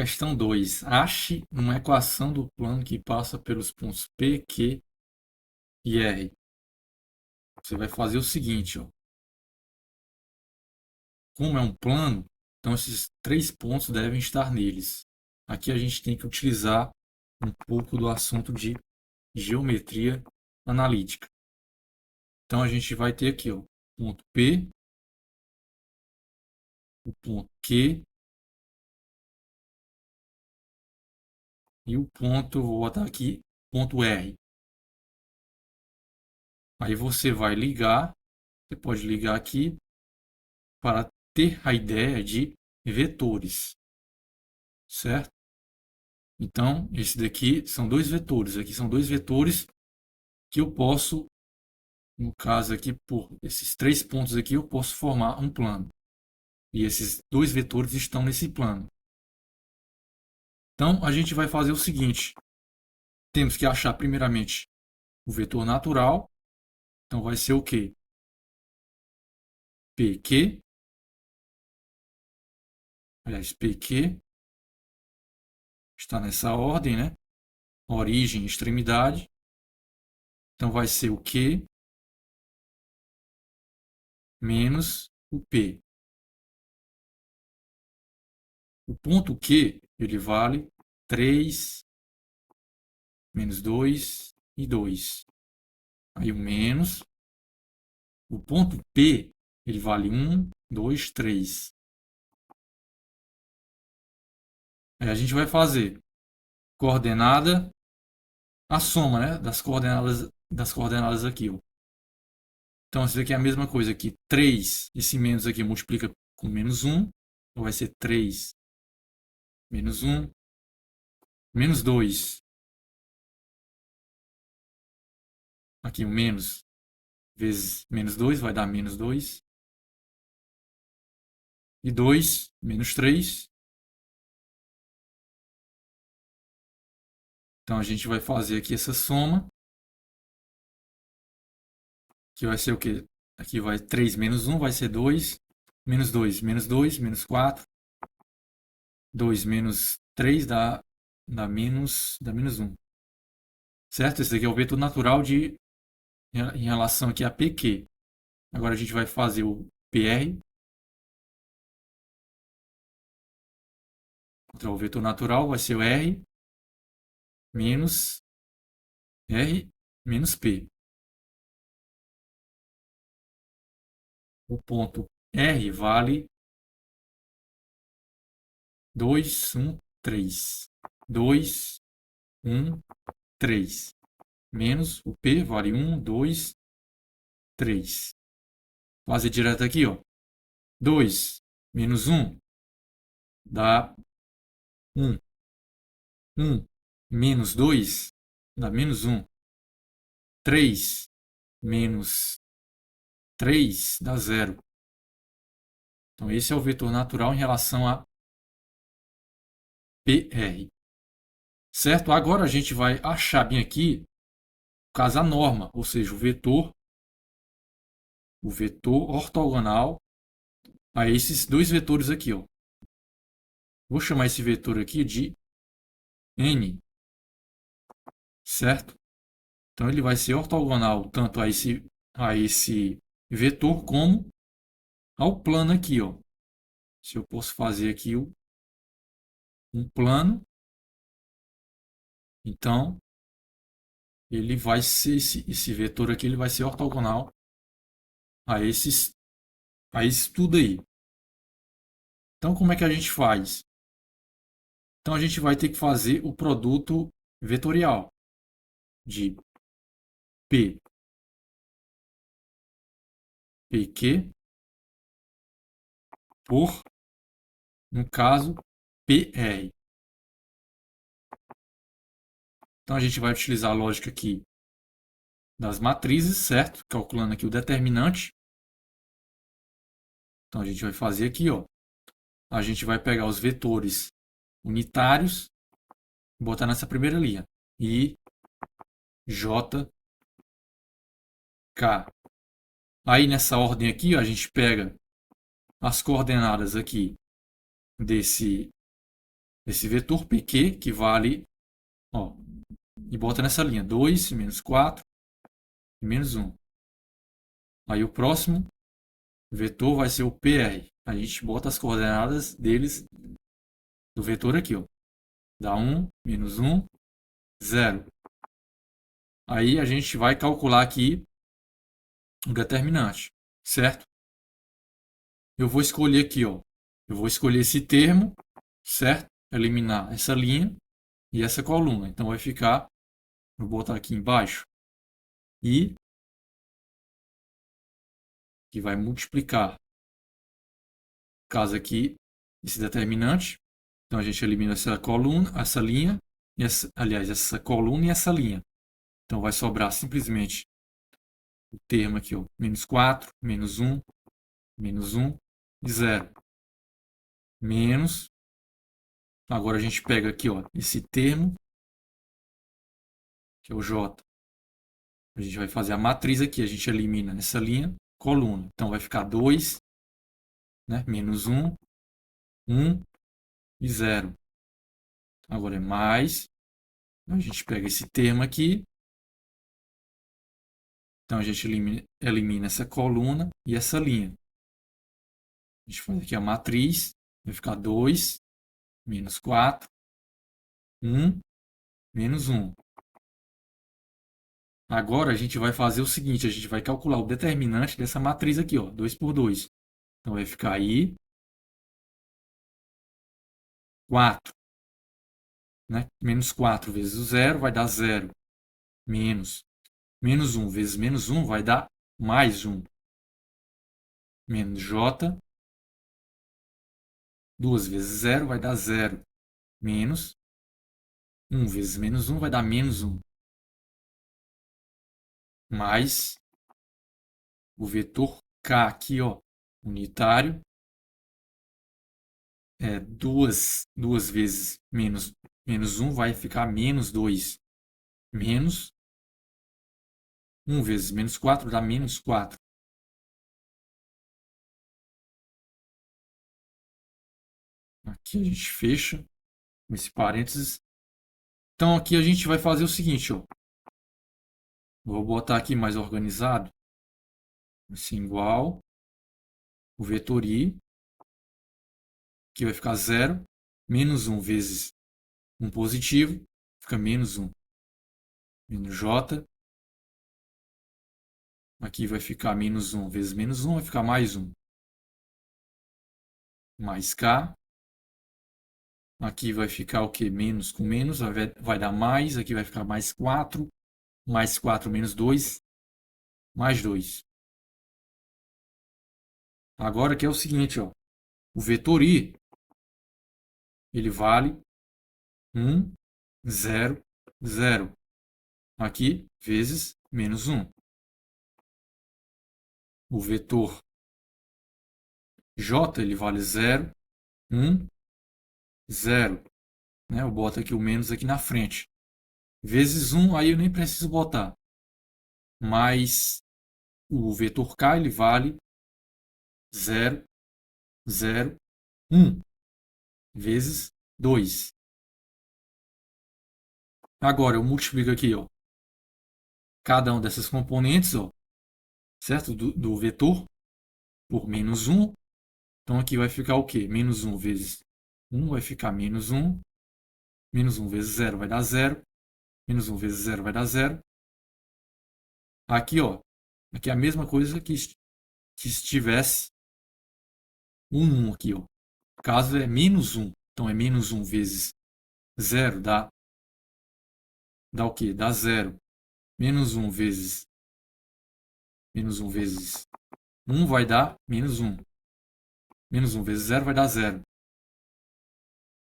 Questão 2. Ache uma equação do plano que passa pelos pontos P, Q e R. Você vai fazer o seguinte, ó. Como é um plano, então esses três pontos devem estar neles. Aqui a gente tem que utilizar um pouco do assunto de geometria analítica. Então a gente vai ter aqui, ó, o ponto P, o ponto Q e o ponto, vou botar aqui, ponto R. Aí você vai ligar, você pode ligar aqui para ter a ideia de vetores, certo? Então, esse daqui são dois vetores. Aqui são dois vetores que eu posso, no caso aqui, por esses três pontos aqui, eu posso formar um plano. E esses dois vetores estão nesse plano. Então, a gente vai fazer o seguinte. Temos que achar, primeiramente, o vetor natural. Então, vai ser o quê? PQ. Aliás, PQ está nessa ordem, né? Origem, extremidade. Então, vai ser o Q menos o P. O ponto Q, ele vale 3 menos 2 e 2. Aí o menos. O ponto P, ele vale 1, 2, 3. Aí a gente vai fazer coordenada, a soma, né, das coordenadas aqui. Ó. Então, isso aqui é a mesma coisa que 3, esse menos aqui multiplica com menos 1. Então vai ser 3 menos 1, menos 2. Aqui o menos vezes menos 2 vai dar menos 2. E 2 menos 3. Então a gente vai fazer aqui essa soma. Que vai ser o quê? Aqui vai 3 menos 1, vai ser 2. Menos 2, menos 2, menos 4. 2 menos 3 dá menos 1. Certo? Esse aqui é o vetor natural em relação aqui a PQ. Agora a gente vai fazer o PR. Então, o vetor natural vai ser o R menos R menos P. O ponto R vale 2, 1, 3. 2, 1, 3. Menos o P vale 1, 2, 3. Fazer direto aqui, ó. 2 menos 1 dá 1. 1 menos 2 dá menos 1. 3 menos 3 dá 0. Então, esse é o vetor natural em relação a PR. Certo? Agora a gente vai achar bem aqui, no caso, a norma, ou seja, o vetor ortogonal a esses dois vetores aqui. Ó. Vou chamar esse vetor aqui de N. Certo? Então, ele vai ser ortogonal tanto a esse vetor como ao plano aqui. Ó. Se eu posso fazer aqui um plano, então ele vai ser esse vetor aqui, ele vai ser ortogonal a esse tudo aí. Então, como é que a gente faz? Então, a gente vai ter que fazer o produto vetorial de P, PQ por, no caso, PR. Então, a gente vai utilizar a lógica aqui das matrizes, certo? Calculando aqui o determinante. Então, a gente vai fazer aqui, ó. A gente vai pegar os vetores unitários e botar nessa primeira linha. I, J, K. Aí, nessa ordem aqui, ó, a gente pega as coordenadas aqui desse esse vetor PQ que vale, ó, e bota nessa linha 2, menos 4 e menos 1. Aí o próximo vetor vai ser o PR. A gente bota as coordenadas deles do vetor aqui, ó. Dá 1, menos 1, 0. Aí a gente vai calcular aqui o determinante, certo? Eu vou escolher aqui, ó. Eu vou escolher esse termo, certo? Eliminar essa linha e essa coluna. Então vai ficar, vou botar aqui embaixo, I, que vai multiplicar, no caso aqui, esse determinante. Então a gente elimina essa coluna, essa linha, e aliás, essa coluna e essa linha. Então vai sobrar simplesmente o termo aqui, ó, menos 4, menos 1 e 0. Menos. Agora a gente pega aqui, ó, esse termo, que é o J. A gente vai fazer a matriz aqui, a gente elimina essa linha, coluna. Então vai ficar 2, né, menos 1 e 0. Agora é mais. A gente pega esse termo aqui. Então a gente elimina essa coluna e essa linha. A gente faz aqui a matriz. Vai ficar 2, menos 4, 1, menos 1. Agora a gente vai fazer o seguinte, a gente vai calcular o determinante dessa matriz aqui, ó, 2 por 2. Então vai ficar aí 4, né? Menos 4 vezes o 0 vai dar 0. Menos 1 vezes menos 1 vai dar mais 1. Menos J. 2 vezes 0 vai dar 0. Menos 1 vezes menos 1 vai dar menos 1. Mais o vetor K aqui, ó, unitário. 2 vezes menos 1 vai ficar menos 2. Menos 1 vezes menos 4 dá menos 4. Aqui a gente fecha com esse parênteses. Então aqui a gente vai fazer o seguinte, ó. Vou botar aqui mais organizado. Assim, igual o vetor I, que vai ficar 0, menos 1 vezes 1 positivo, fica menos 1. Menos J. Aqui vai ficar menos 1 vezes menos 1, vai ficar mais 1. Mais K. Aqui vai ficar o que? Menos com menos, vai dar mais. Aqui vai ficar mais 4. Mais 4 menos 2, mais 2. Agora que é o seguinte, ó. O vetor I, ele vale 1, 0, 0. Aqui, vezes menos 1. O vetor J, ele vale 0, 1, 0. Né? Eu boto aqui o menos aqui na frente. Vezes 1, aí eu nem preciso botar. Mas o vetor K, ele vale 0, 0, 1. Vezes 2. Agora eu multiplico aqui, ó, cada uma dessas componentes, ó, certo? Do vetor por menos 1. Então aqui vai ficar o quê? Menos 1 vezes 1 vai ficar menos 1. Menos 1 vezes 0 vai dar 0. Menos 1 vezes 0 vai dar 0. Aqui, ó, aqui é a mesma coisa que se tivesse um 1 aqui, ó. O caso é menos 1. Então é menos 1 vezes 0 dá o quê? Dá 0. Menos 1 vezes 1 vai dar menos 1. Menos 1 vezes 0 vai dar 0.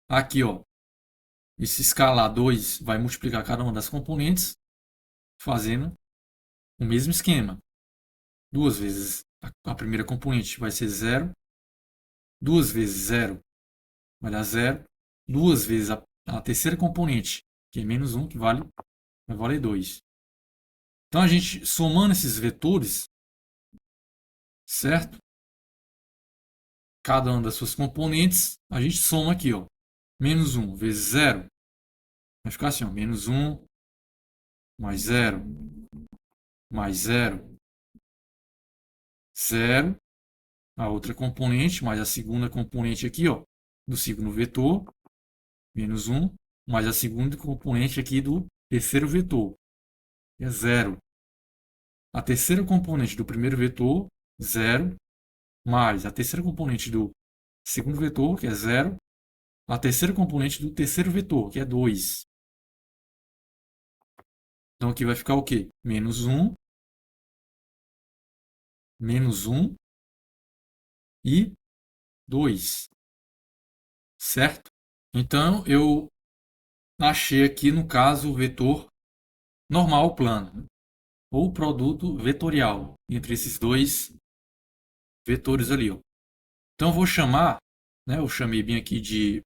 Aqui, ó, esse escalar 2 vai multiplicar cada uma das componentes, fazendo o mesmo esquema. 2 vezes a primeira componente vai ser 0. 2 vezes 0 vai dar 0. 2 vezes a terceira componente, que é menos 1, que vai valer 2. Então, a gente somando esses vetores, certo? Cada uma das suas componentes, a gente soma aqui, ó. Menos 1 vezes 0 vai ficar assim, ó, menos 1 mais 0 mais 0, 0, a outra componente, mais a segunda componente aqui, ó, do segundo vetor, menos 1, mais a segunda componente aqui do terceiro vetor, que é 0. A terceira componente do primeiro vetor, 0, mais a terceira componente do segundo vetor, que é 0, a terceira componente do terceiro vetor, que é 2. Então aqui vai ficar o quê? Menos 1 e 2, certo? Então eu achei aqui, no caso, o vetor normal plano, ou produto vetorial, entre esses dois vetores ali. Ó. Então eu vou chamar, né, eu chamei bem aqui de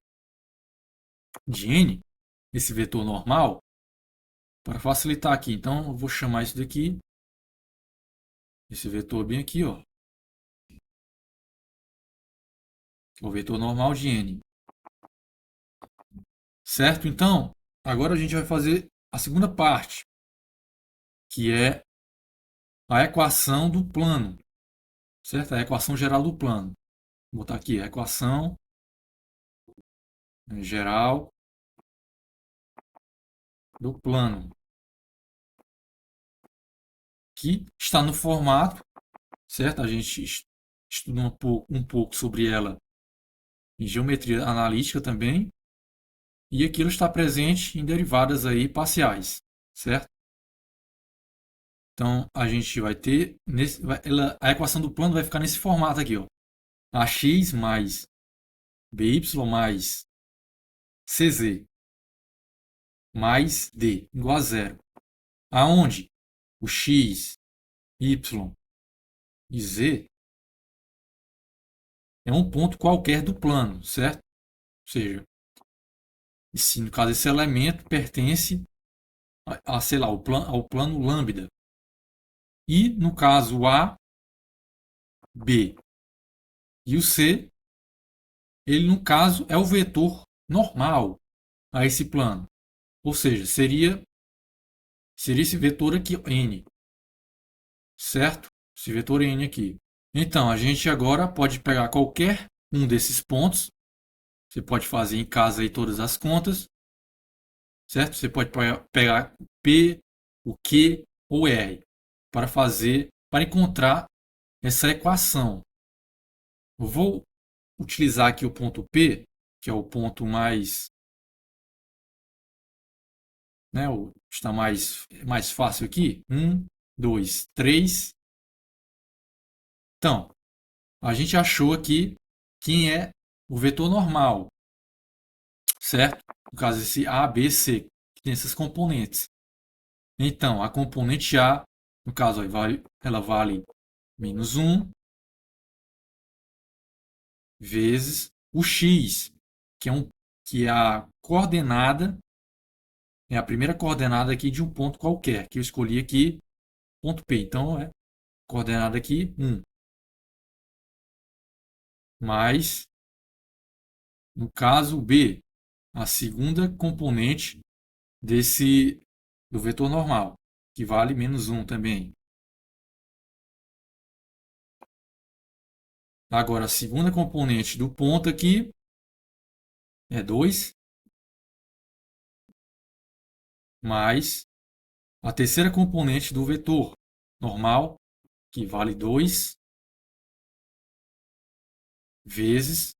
n, esse vetor normal, para facilitar aqui. Então eu vou chamar isso daqui, esse vetor bem aqui, ó, o vetor normal de n. Certo? Então, agora a gente vai fazer a segunda parte, que é a equação do plano. Certo? A equação geral do plano. Vou botar aqui a equação geral do plano, que está no formato, certo? A gente estuda um pouco sobre ela em geometria analítica também, e aquilo está presente em derivadas aí parciais, certo? Então a gente vai ter a equação do plano vai ficar nesse formato aqui, ó. Ax mais by mais cz mais d igual a zero. Aonde o x, y e z é um ponto qualquer do plano, certo? Ou seja, se no caso esse elemento pertence sei lá, ao plano lambda. E no caso A, B e o C, ele no caso é o vetor normal a esse plano. Ou seja, seria esse vetor aqui, n. Certo? Esse vetor n aqui. Então, a gente agora pode pegar qualquer um desses pontos. Você pode fazer em casa aí todas as contas. Certo? Você pode pegar o P, o Q ou R para encontrar essa equação. Eu vou utilizar aqui o ponto P, que é o ponto mais, né, está mais fácil aqui. 1, 2, 3. Então, a gente achou aqui quem é o vetor normal, certo? No caso, esse A, B, C, que tem essas componentes. Então, a componente A, no caso, ela vale menos 1 vezes o x, que é a coordenada, é a primeira coordenada aqui de um ponto qualquer, que eu escolhi aqui, ponto P. Então, é coordenada aqui 1. Mais, no caso B, a segunda componente do vetor normal, que vale menos 1 também. Agora, a segunda componente do ponto aqui é 2, mais a terceira componente do vetor normal, que vale 2, vezes,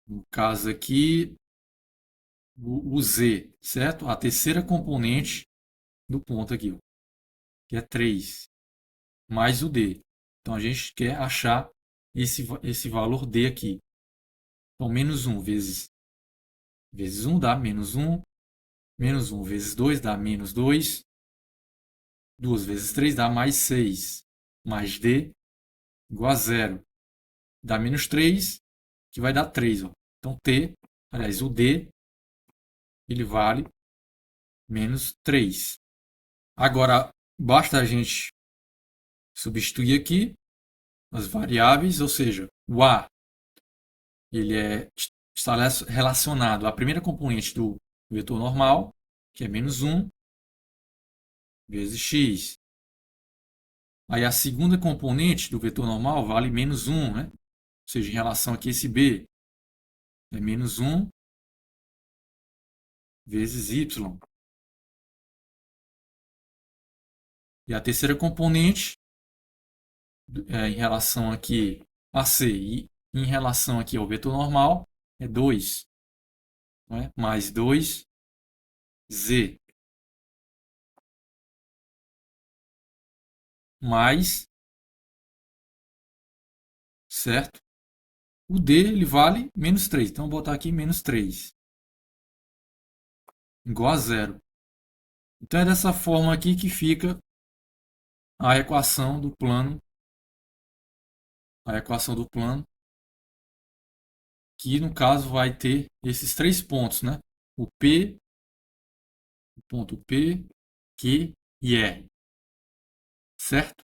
no caso aqui, o z, certo? A terceira componente do ponto aqui, que é 3, mais o d. Então, a gente quer achar esse valor d aqui. Então, menos 1 vezes 1 dá menos 1. Menos 1 vezes 2 dá menos 2. 2 vezes 3 dá mais 6. Mais d igual a 0. Dá menos 3, que vai dar 3. Ó. Então, aliás, o d, ele vale menos 3. Agora, basta a gente substituir aqui as variáveis, ou seja, o a ele é está relacionado à primeira componente do vetor normal, que é menos 1, vezes x. Aí a segunda componente do vetor normal vale menos 1, né? Ou seja, em relação aqui a esse b, é menos 1 vezes y. E a terceira componente, em relação aqui a c e em relação aqui ao vetor normal, é 2, né? Mais 2z. Mais, certo? O d ele vale menos 3. Então, vou botar aqui menos 3. Igual a zero. Então, é dessa forma aqui que fica a equação do plano. A equação do plano, que no caso vai ter esses três pontos, né? O P, o ponto P, Q e R. Certo?